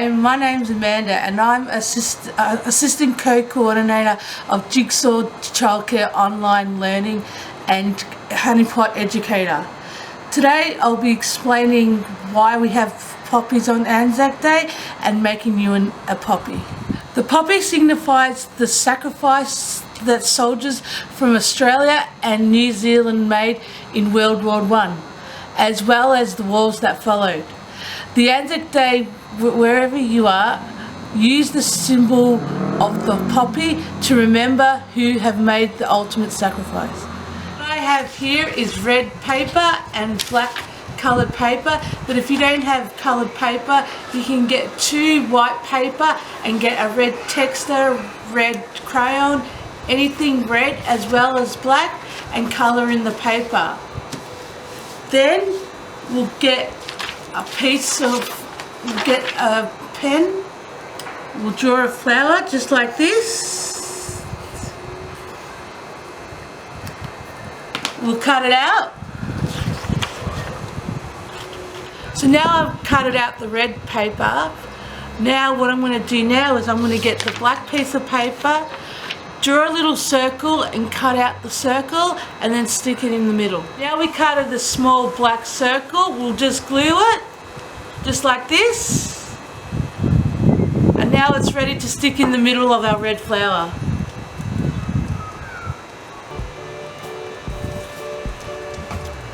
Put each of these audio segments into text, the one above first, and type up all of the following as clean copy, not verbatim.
Hi, my name's Amanda and I'm Assistant Co-Coordinator of Jigsaw Childcare Online Learning and Honeypot Educator. Today I'll be explaining why we have poppies on Anzac Day and making you a poppy. The poppy signifies the sacrifice that soldiers from Australia and New Zealand made in World War I, as well as the wars that followed. The Anzac Day, wherever you are, use the symbol of the poppy to remember who have made the ultimate sacrifice. What I have here is red paper and black coloured paper, but if you don't have coloured paper, you can get 2 white paper and get a red texter, red crayon, anything red as well as black, and colour in the paper. Then we'll get a pen, we'll draw a flower just like this, we'll cut it out. So now I've cut it out the red paper. Now what I'm going to do now is I'm going to get the black piece of paper, draw a little circle and cut out the circle and then stick it in the middle. Now we cut the small black circle, we'll just glue it, just like this. And now it's ready to stick in the middle of our red flower.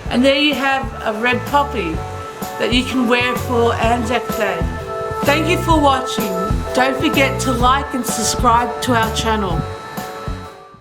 And there you have a red poppy that you can wear for Anzac Day. Thank you for watching. Don't forget to like and subscribe to our channel.